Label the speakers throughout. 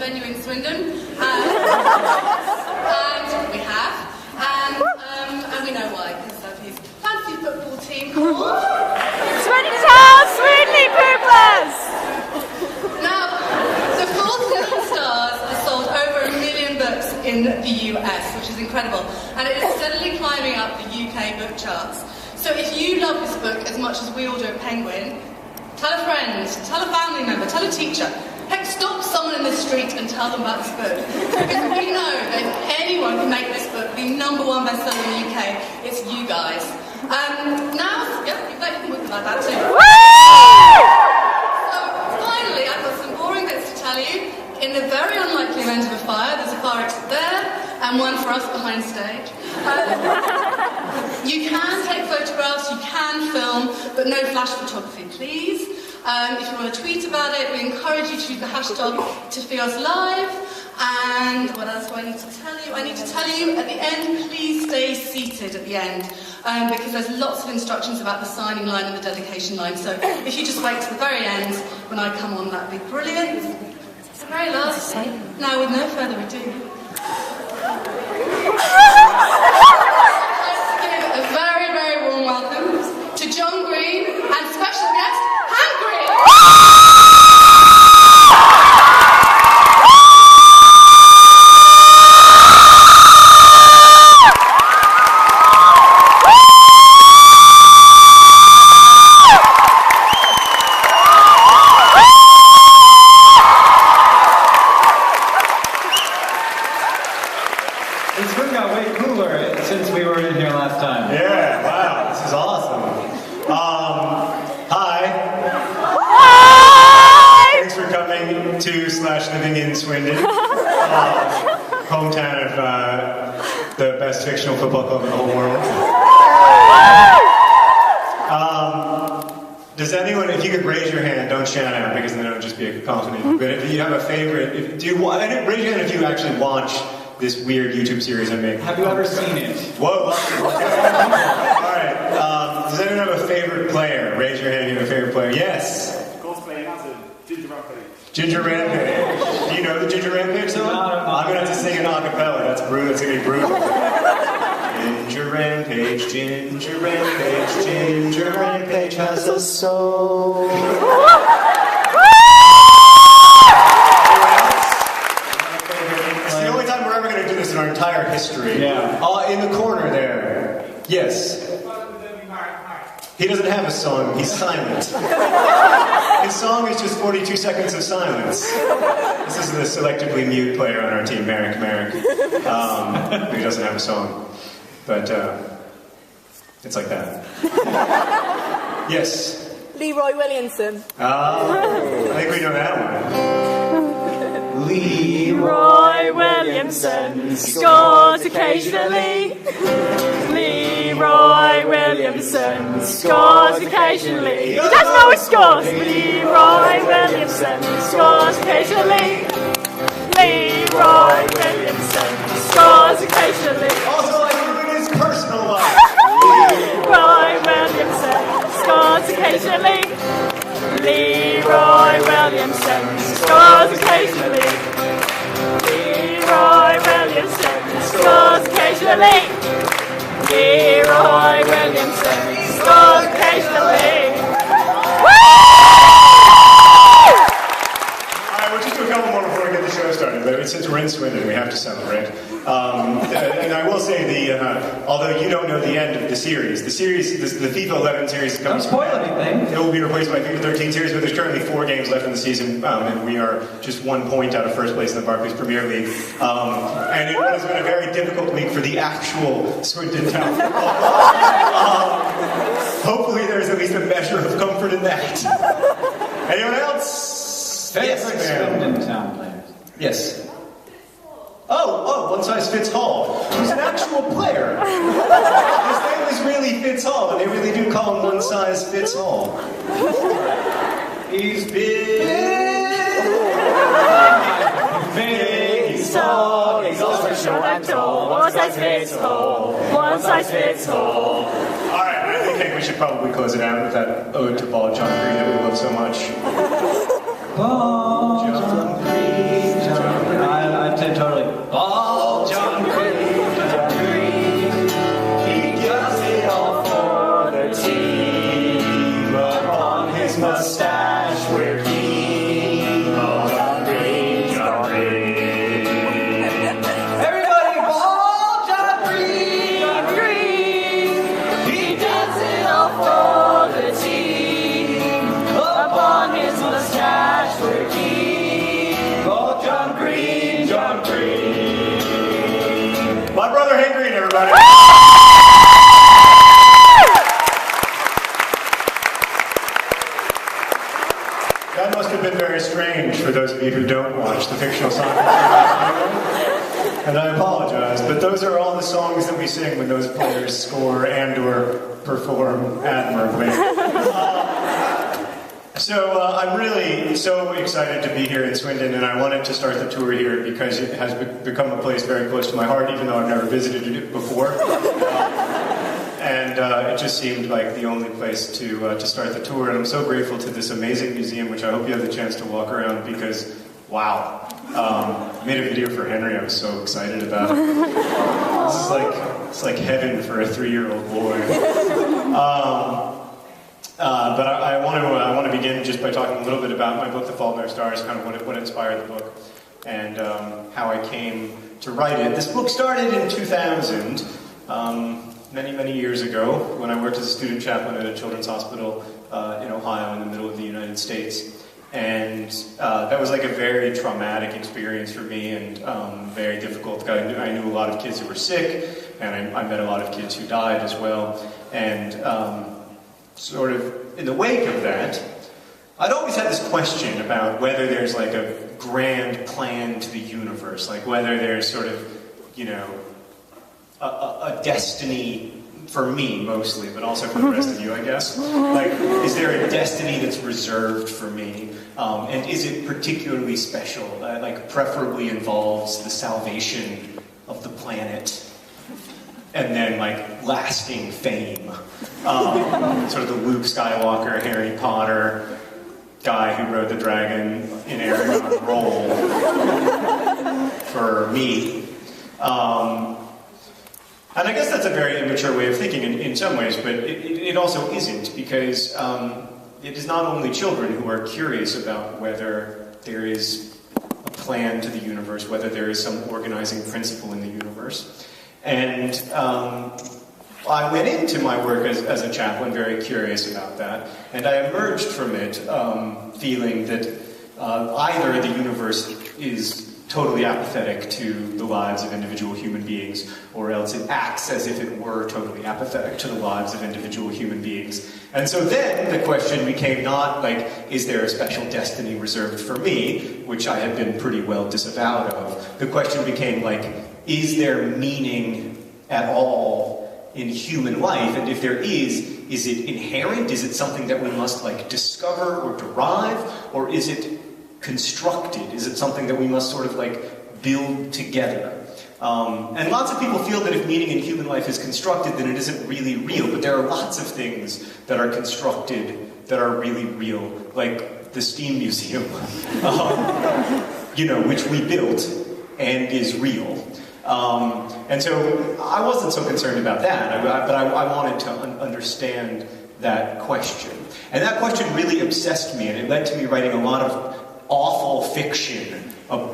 Speaker 1: venue in Swindon. And we have. And we know why, because of his fancy football team called...
Speaker 2: Swindon Town Swindon Pooplers!
Speaker 1: Now, the 14 Stars has sold over 1 million books in the US, which is incredible. And it is steadily climbing up the UK book charts. So if you love this book as much as we all do at Penguin, tell a friend, tell a family member, tell a teacher. Heck, stop someone in the street and tell them about this book. Because we know that if anyone can make this book the #1 bestseller in the UK, it's you guys. Now, yeah, you can look like that too. So finally, I've got some boring bits to tell you. In the very unlikely event of a fire, there's a fire exit there, and one for us behind stage. You can take photographs, you can film, but no flash photography, please. If you want to tweet about it, we encourage you to use the hashtag #TFIOS And what else do I need to tell you? I need to tell you at the end, please stay seated at the end, because there's lots of instructions about the signing line and the dedication line. So if you just wait to the very end, when I come on, that'd be brilliant. It's the very last. Now, with no further ado, let's give a very, very warm welcome to John Green and special guest, Han Green.
Speaker 3: This room got way cooler since we were in here last time.
Speaker 4: Yeah, wow, this is awesome. Hi. Thanks for coming to / living in Swindon, hometown of the best fictional football club in the whole world. Does anyone, if you could raise your hand, don't shout out because then it'll just be a cacophony. But if you have a favorite, raise your hand if you actually watch this weird YouTube series I make.
Speaker 3: Have you ever seen it?
Speaker 4: Whoa. Alright, does anyone have a favorite player? Raise your hand if you have a favorite player. Yes?
Speaker 5: Cosplay as a Ginger Rampage.
Speaker 4: Ginger Rampage. Do you know the Ginger Rampage song? I'm going to have to sing it a cappella. That's brutal. That's going to be brutal. Ginger Rampage, Ginger Rampage, Ginger Rampage has a soul. In our entire history.
Speaker 3: Yeah.
Speaker 4: In the corner there. Yes. He doesn't have a song, he's silent. His song is just 42 seconds of silence. This is the selectively mute player on our team, Merrick, who doesn't have a song. But, it's like that. Yes?
Speaker 2: Leroy Williamson.
Speaker 4: I think we know that one.
Speaker 2: Leroy Williamson scores occasionally. Leroy Williamson scores occasionally. He doesn't always scores. Leroy Williamson scores occasionally. Leroy Williamson scores occasionally.
Speaker 4: Also, like in his personal life.
Speaker 2: Leroy Williamson scores occasionally. Leroy Williamson scores occasionally. Leroy Williamson scores occasionally. Leroy Williamson scores occasionally.
Speaker 4: Alright, we'll just do a couple more before we get the show started. But since we're in Swindon, we have to celebrate. And I will say, although you don't know the end of the series, the FIFA 11 series comes.
Speaker 3: Don't spoil anything.
Speaker 4: It will be replaced by FIFA 13 series, but there's currently 4 games left in the season, and we are just 1 point out of first place in the Barclays Premier League. And it has been a very difficult week for the actual Swindon Town football club. Hopefully there's at least a measure of comfort in that. Anyone else?
Speaker 3: Favorite Swindon Town players?
Speaker 4: Yes. Oh, one size fits all. He's an actual player. His name is really Fits All, and they really do call him one size fits all. He's big.
Speaker 2: He's tall, he's also short and tall. One size fits all. One size fits all.
Speaker 4: Alright, I think we should probably close it out with that ode to Ball John Green that we love so much.
Speaker 3: Ball
Speaker 4: John Green, John
Speaker 3: like, oh, John Green, John Green, he does it all for the team. Upon his mustache we're keen. Oh, John Green, John Green. Everybody, oh, John Green, John Green, he does it all for the team. Upon his mustache we're keen. Oh, John Green, John Green.
Speaker 4: My brother Hank Green, everybody. That must have been very strange for those of you who don't watch the fictional song. And I apologize, but those are all the songs that we sing when those players score and/or perform admirably. I'm really so excited to be here in Swindon, and I wanted to start the tour here because it has become a place very close to my heart, even though I've never visited it before. It just seemed like the only place to start the tour, and I'm so grateful to this amazing museum, which I hope you have the chance to walk around because, wow. I made a video for Henry, I was so excited about it. It's like heaven for a 3-year-old boy. But I want to begin just by talking a little bit about my book, The Fault in Our Stars, kind of what inspired the book, and how I came to write it. This book started in 2000, many, many years ago, when I worked as a student chaplain at a children's hospital in Ohio, in the middle of the United States. And that was like a very traumatic experience for me, and very difficult. I knew a lot of kids who were sick, and I met a lot of kids who died as well. And sort of in the wake of that, I'd always had this question about whether there's like a grand plan to the universe, like whether there's sort of, you know, a destiny for me mostly, but also for the rest of you, I guess. Like, is there a destiny that's reserved for me? And is it particularly special? Like, preferably involves the salvation of the planet, and then like lasting fame. Sort of the Luke Skywalker, Harry Potter guy who rode the dragon in Aragon role for me. And I guess that's a very immature way of thinking in some ways, but it also isn't, because it is not only children who are curious about whether there is a plan to the universe, whether there is some organizing principle in the universe. And I went into my work as a chaplain very curious about that, and I emerged from it feeling that either the universe is totally apathetic to the lives of individual human beings, or else it acts as if it were totally apathetic to the lives of individual human beings. And so then the question became not like, is there a special destiny reserved for me, which I had been pretty well disavowed of. The question became like, is there meaning at all in human life? And if there is it inherent? Is it something that we must like discover or derive? Or is it constructed? Is it something that we must sort of like build together? And lots of people feel that if meaning in human life is constructed, then it isn't really real. But there are lots of things that are constructed that are really real, like the Steam Museum, you know, which we built and is real. And so I wasn't so concerned about that, but I wanted to understand that question. And that question really obsessed me, and it led to me writing a lot of awful fiction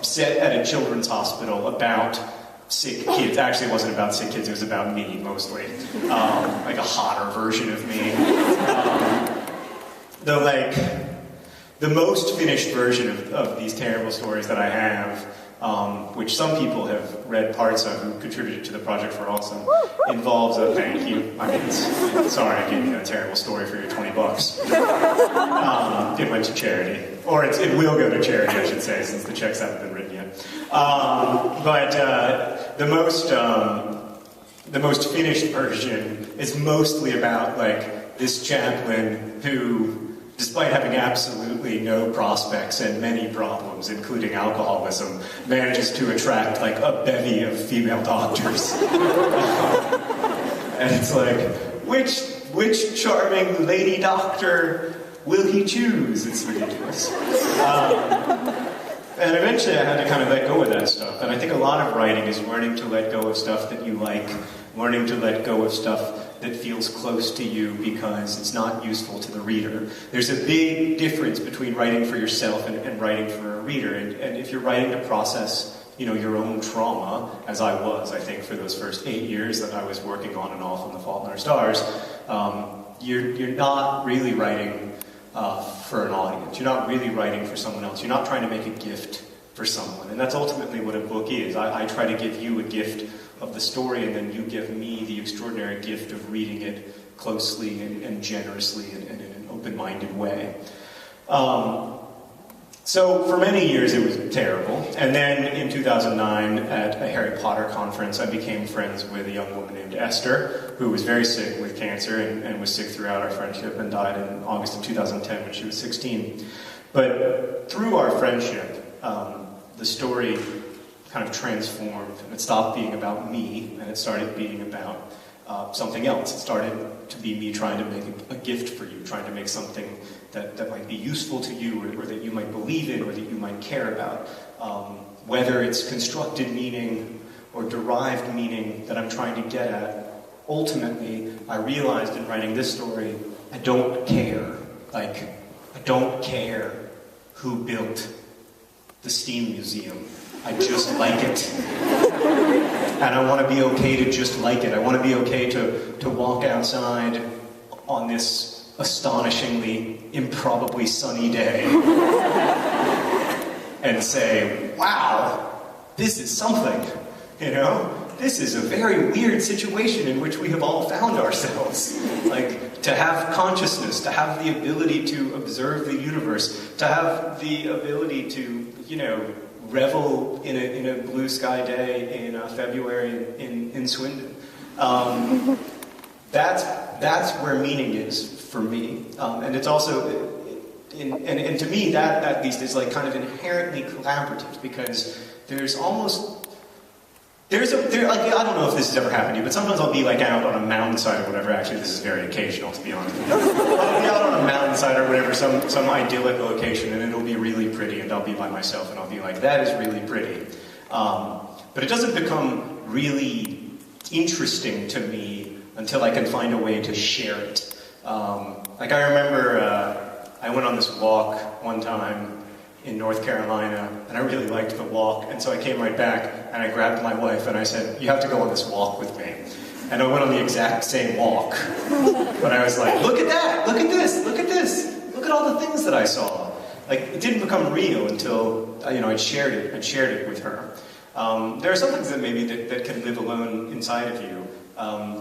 Speaker 4: set at a children's hospital about sick kids. Actually, it wasn't about sick kids, it was about me, mostly. Like a hotter version of me. The most finished version of these terrible stories that I have, which some people have read parts of who contributed to the project for Awesome, involves a thank you. I mean, sorry I gave you a terrible story for your $20. It went to charity. Or it will go to charity, I should say, since the checks haven't been written yet. But the most finished version is mostly about like this chaplain who, despite having absolutely no prospects and many problems, including alcoholism, manages to attract like a bevy of female doctors. And it's like, which charming lady doctor will he choose? It's ridiculous. And eventually I had to kind of let go of that stuff. And I think a lot of writing is learning to let go of stuff that you like, learning to let go of stuff that feels close to you because it's not useful to the reader. There's a big difference between writing for yourself and writing for a reader. And if you're writing to process, your own trauma, as I was, I think, for those first 8 years that I was working on and off on The Fault in Our Stars, you're not really writing for an audience. You're not really writing for someone else. You're not trying to make a gift for someone. And that's ultimately what a book is. I try to give you a gift of the story, and then you give me the extraordinary gift of reading it closely and generously and in an open-minded way. So for many years it was terrible. And then in 2009 at a Harry Potter conference, I became friends with a young woman named Esther, who was very sick with cancer and was sick throughout our friendship and died in August of 2010 when she was 16. But through our friendship, the story kind of transformed, and it stopped being about me, and it started being about something else. It started to be me trying to make a gift for you, trying to make something that might be useful to you, or that you might believe in, or that you might care about. Whether it's constructed meaning or derived meaning that I'm trying to get at, ultimately, I realized in writing this story, I don't care. I don't care who built the Steam Museum. I just like it. And I want to be okay to just like it. I want to be okay to walk outside on this astonishingly, improbably sunny day and say, wow, this is something, This is a very weird situation in which we have all found ourselves. Like, to have consciousness, to have the ability to observe the universe, to have the ability to, revel in a blue sky day in February in Swindon. That's where meaning is for me, and it's also, and to me that at least is like kind of inherently collaborative, because there's almost. I don't know if this has ever happened to you, but sometimes I'll be like out on a mountainside or whatever. Actually, this is very occasional, to be honest. I'll be out on a mountainside or whatever, some idyllic location, and it'll be really pretty, and I'll be by myself, and I'll be like, that is really pretty. But it doesn't become really interesting to me until I can find a way to share it. I remember I went on this walk one time in North Carolina, and I really liked the walk, and so I came right back, and I grabbed my wife, and I said, you have to go on this walk with me. And I went on the exact same walk. But I was like, look at that, look at this, look at this, look at all the things that I saw. Like, it didn't become real until, I'd shared it with her. There are some things that maybe that can live alone inside of you,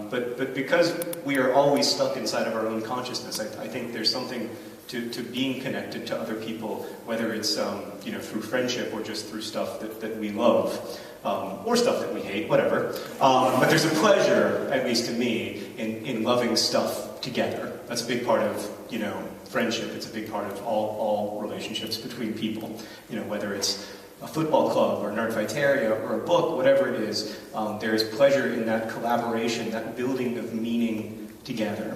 Speaker 4: but because we are always stuck inside of our own consciousness, I think there's something to being connected to other people, whether it's through friendship or just through stuff that we love, or stuff that we hate, whatever. But there's a pleasure, at least to me, in loving stuff together. That's a big part of friendship. It's a big part of all relationships between people. Whether it's a football club or Nerdfighteria or a book, whatever it is, there is pleasure in that collaboration, that building of meaning together.